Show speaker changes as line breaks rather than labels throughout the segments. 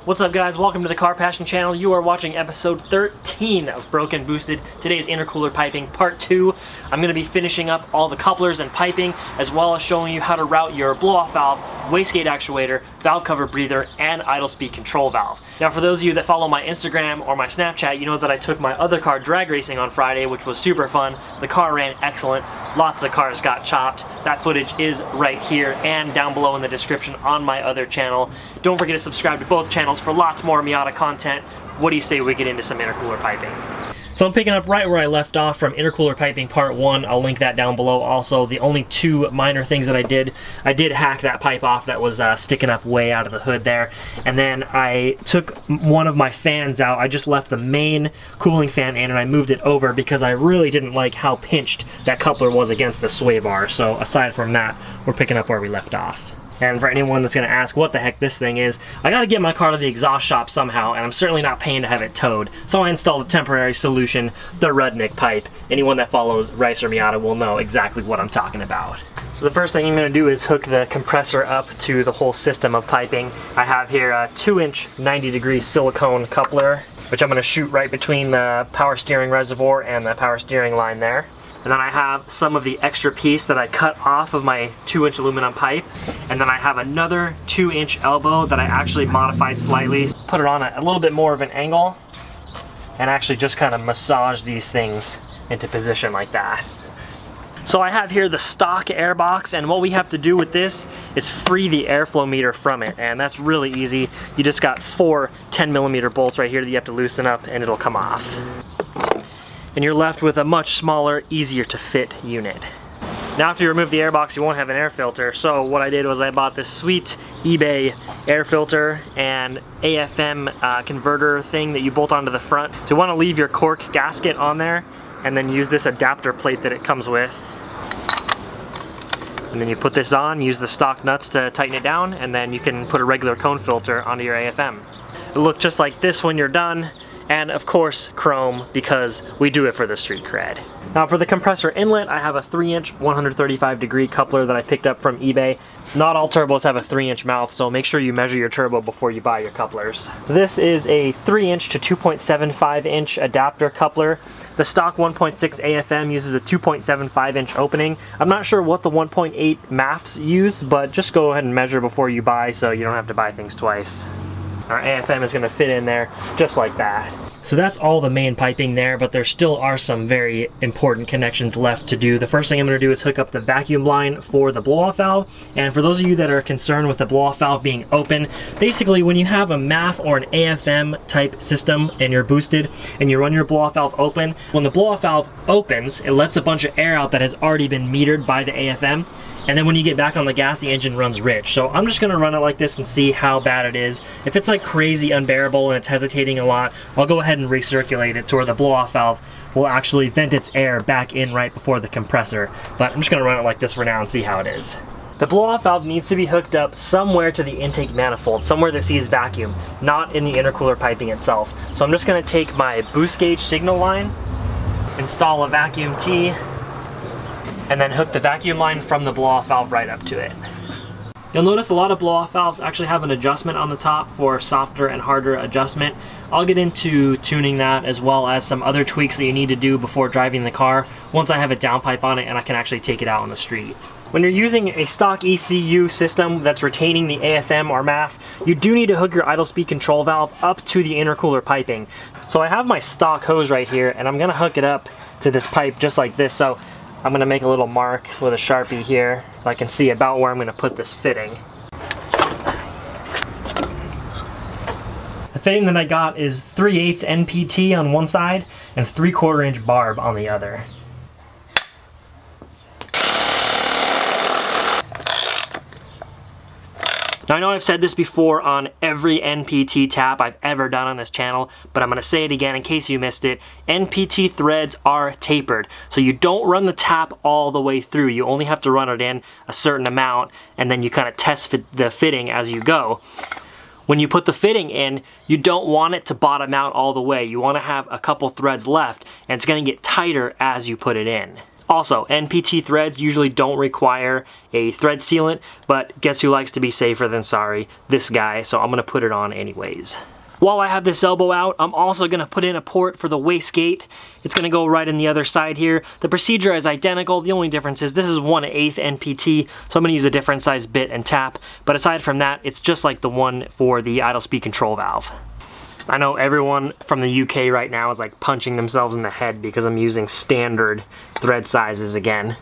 What's up guys, welcome to the Car Passion channel. You are watching episode 13 of Broken Boosted. Today's intercooler piping part 2. I'm going to be finishing up all the couplers and piping, as well as showing you how to route your blow-off valve, wastegate actuator, valve cover breather, and idle speed control valve. Now for those of you that follow my Instagram or my Snapchat, you know that I took my other car drag racing on Friday, which was super fun. The car ran excellent. Lots of cars got chopped. That footage is right here and down below in the description on my other channel. Don't forget to subscribe to both channels for lots more Miata content. What do you say we get into some intercooler piping? So I'm picking up right where I left off from intercooler piping part 1. I'll link that down below. Also, the only two minor things that I did hack that pipe off that was sticking up way out of the hood there. And then I took one of my fans out. I just left the main cooling fan in and I moved it over because I really didn't like how pinched that coupler was against the sway bar. So aside from that, we're picking up where we left off. And for anyone that's going to ask what the heck this thing is, I got to get my car to the exhaust shop somehow, and I'm certainly not paying to have it towed. So I installed a temporary solution, the Rudnick pipe. Anyone that follows Rice or Miata will know exactly what I'm talking about. So the first thing I'm going to do is hook the compressor up to the whole system of piping. I have here a 2-inch 90-degree silicone coupler, which I'm going to shoot right between the power steering reservoir and the power steering line there. And then I have some of the extra piece that I cut off of my 2-inch aluminum pipe. And then I have another 2-inch elbow that I actually modified slightly. Put it on a little bit more of an angle and actually just kind of massage these things into position like that. So I have here the stock Airbox, and what we have to do with this is free the airflow meter from it, and that's really easy. You just got 4 10mm bolts right here that you have to loosen up and it'll come off. And you're left with a much smaller, easier to fit unit. Now after you remove the Airbox, you won't have an air filter, so what I did was I bought this sweet eBay air filter and AFM converter thing that you bolt onto the front. So you want to leave your cork gasket on there and then use this adapter plate that it comes with. And then you put this on, use the stock nuts to tighten it down, and then you can put a regular cone filter onto your AFM. It'll look just like this when you're done. And of course chrome, because we do it for the street cred. Now for the compressor inlet, I have a 3-inch 135-degree coupler that I picked up from eBay. Not all turbos have a 3-inch mouth, so make sure you measure your turbo before you buy your couplers. This is a 3-inch to 2.75-inch adapter coupler. The stock 1.6 AFM uses a 2.75-inch opening. I'm not sure what the 1.8 MAFs use, but just go ahead and measure before you buy so you don't have to buy things twice. Our AFM is going to fit in there just like that. So that's all the main piping there, but there still are some very important connections left to do. The first thing I'm going to do is hook up the vacuum line for the blow-off valve. And for those of you that are concerned with the blow-off valve being open, basically when you have a MAF or an AFM type system and you're boosted and you run your blow-off valve open, when the blow-off valve opens, it lets a bunch of air out that has already been metered by the AFM. And then when you get back on the gas, the engine runs rich. So I'm just gonna run it like this and see how bad it is. If it's like crazy unbearable and it's hesitating a lot, I'll go ahead and recirculate it to where the blow-off valve will actually vent its air back in right before the compressor. But I'm just gonna run it like this for now and see how it is. The blow-off valve needs to be hooked up somewhere to the intake manifold, somewhere that sees vacuum, not in the intercooler piping itself. So I'm just gonna take my boost gauge signal line, install a vacuum tee, and then hook the vacuum line from the blow-off valve right up to it. You'll notice a lot of blow-off valves actually have an adjustment on the top for softer and harder adjustment. I'll get into tuning that as well as some other tweaks that you need to do before driving the car once I have a downpipe on it and I can actually take it out on the street. When you're using a stock ECU system that's retaining the AFM or MAF, you do need to hook your idle speed control valve up to the intercooler piping. So I have my stock hose right here and I'm gonna hook it up to this pipe just like this. So I'm going to make a little mark with a Sharpie here so I can see about where I'm going to put this fitting. The fitting that I got is 3/8 NPT on one side and 3/4 inch barb on the other. Now I know I've said this before on every NPT tap I've ever done on this channel, but I'm going to say it again in case you missed it. NPT threads are tapered, so you don't run the tap all the way through. You only have to run it in a certain amount, and then you kind of test the fitting as you go. When you put the fitting in, you don't want it to bottom out all the way. You want to have a couple threads left, and it's going to get tighter as you put it in. Also, NPT threads usually don't require a thread sealant, but guess who likes to be safer than sorry? This guy, so I'm gonna put it on anyways. While I have this elbow out, I'm also gonna put in a port for the wastegate. It's gonna go right in the other side here. The procedure is identical. The only difference is this is 1/8 NPT, so I'm gonna use a different size bit and tap. But aside from that, it's just like the one for the idle speed control valve. I know everyone from the UK right now is like punching themselves in the head because I'm using standard thread sizes again.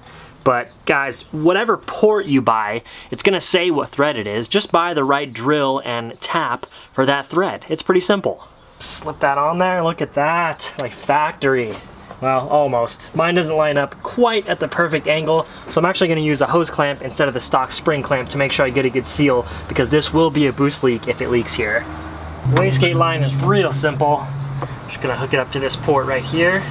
But guys, whatever port you buy, it's gonna say what thread it is. Just buy the right drill and tap for that thread. It's pretty simple. Slip that on there, look at that, like factory. Well, almost. Mine doesn't line up quite at the perfect angle, so I'm actually gonna use a hose clamp instead of the stock spring clamp to make sure I get a good seal, because this will be a boost leak if it leaks here. Wastegate line is real simple. Just gonna hook it up to this port right here,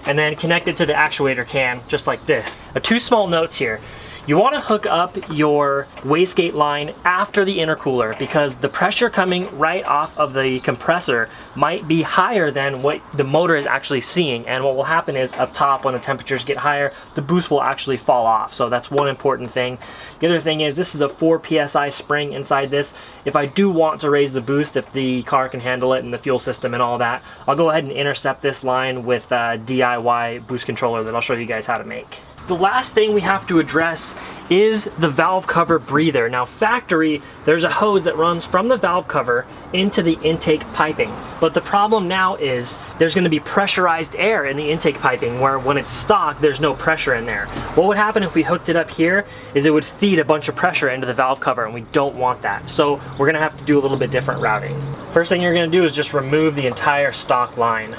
and then connect it to the actuator can, just like this. Two small notes here. You want to hook up your wastegate line after the intercooler, because the pressure coming right off of the compressor might be higher than what the motor is actually seeing, and what will happen is up top when the temperatures get higher, the boost will actually fall off. So that's one important thing. The other thing is this is a 4 PSI spring inside this. If I do want to raise the boost, if the car can handle it and the fuel system and all that, I'll go ahead and intercept this line with a DIY boost controller that I'll show you guys how to make. The last thing we have to address is the valve cover breather. Now factory, there's a hose that runs from the valve cover into the intake piping. But the problem now is there's gonna be pressurized air in the intake piping, where when it's stock, there's no pressure in there. What would happen if we hooked it up here is it would feed a bunch of pressure into the valve cover, and we don't want that. So we're gonna have to do a little bit different routing. First thing you're gonna do is just remove the entire stock line.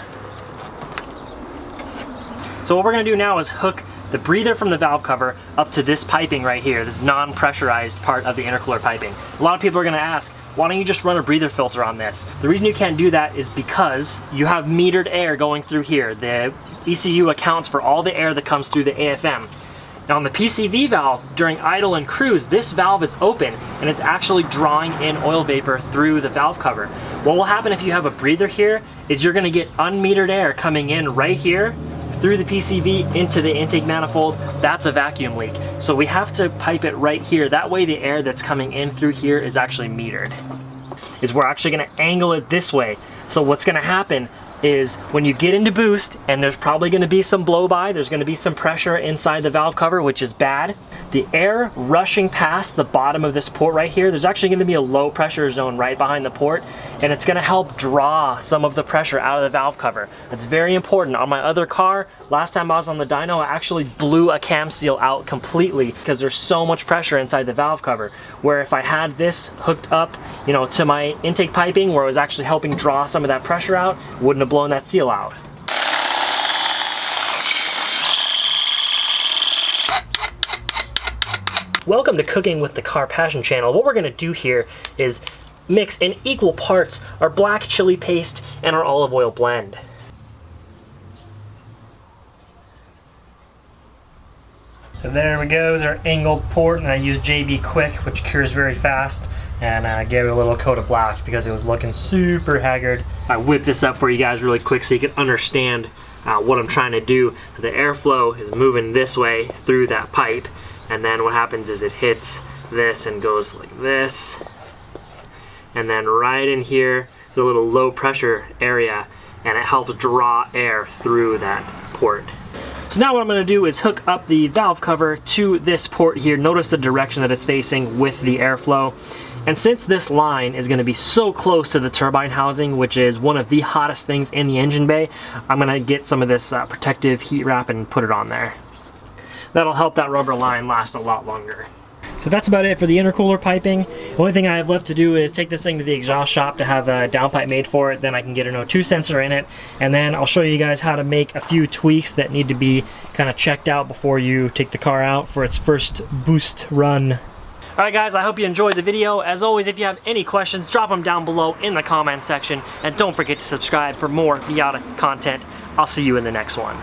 So what we're gonna do now is hook the breather from the valve cover up to this piping right here, this non-pressurized part of the intercooler piping. A lot of people are gonna ask, why don't you just run a breather filter on this? The reason you can't do that is because you have metered air going through here. The ECU accounts for all the air that comes through the AFM. Now on the PCV valve, during idle and cruise, this valve is open and it's actually drawing in oil vapor through the valve cover. What will happen if you have a breather here is you're gonna get unmetered air coming in right here through the PCV into the intake manifold. That's a vacuum leak. So we have to pipe it right here. That way the air that's coming in through here is actually metered. We're actually gonna angle it this way. So what's gonna happen is when you get into boost, and there's probably gonna be some blow by, there's gonna be some pressure inside the valve cover, which is bad. The air rushing past the bottom of this port right here, there's actually gonna be a low pressure zone right behind the port, and it's gonna help draw some of the pressure out of the valve cover. That's very important. On my other car, last time I was on the dyno, I actually blew a cam seal out completely because there's so much pressure inside the valve cover. Where if I had this hooked up, you know, to my intake piping where it was actually helping draw some of that pressure out, it wouldn't have blown that seal out. Welcome to Cooking with the Car Passion channel. What we're gonna do here is mix in equal parts our black chili paste and our olive oil blend. So there we go, is our angled port, and I used JB Quick, which cures very fast, and gave it a little coat of black because it was looking super haggard. I whipped this up for you guys really quick so you can understand what I'm trying to do. So the airflow is moving this way through that pipe, and then what happens is it hits this and goes like this, and then right in here, the little low pressure area, and it helps draw air through that port. So now what I'm going to do is hook up the valve cover to this port here. Notice the direction that it's facing with the airflow. And since this line is going to be so close to the turbine housing, which is one of the hottest things in the engine bay, I'm going to get some of this protective heat wrap and put it on there. That'll help that rubber line last a lot longer. So that's about it for the intercooler piping. The only thing I have left to do is take this thing to the exhaust shop to have a downpipe made for it. Then I can get an O2 sensor in it, and then I'll show you guys how to make a few tweaks that need to be kind of checked out before you take the car out for its first boost run. Alright guys, I hope you enjoyed the video. As always, if you have any questions, drop them down below in the comment section, and don't forget to subscribe for more Miata content. I'll see you in the next one.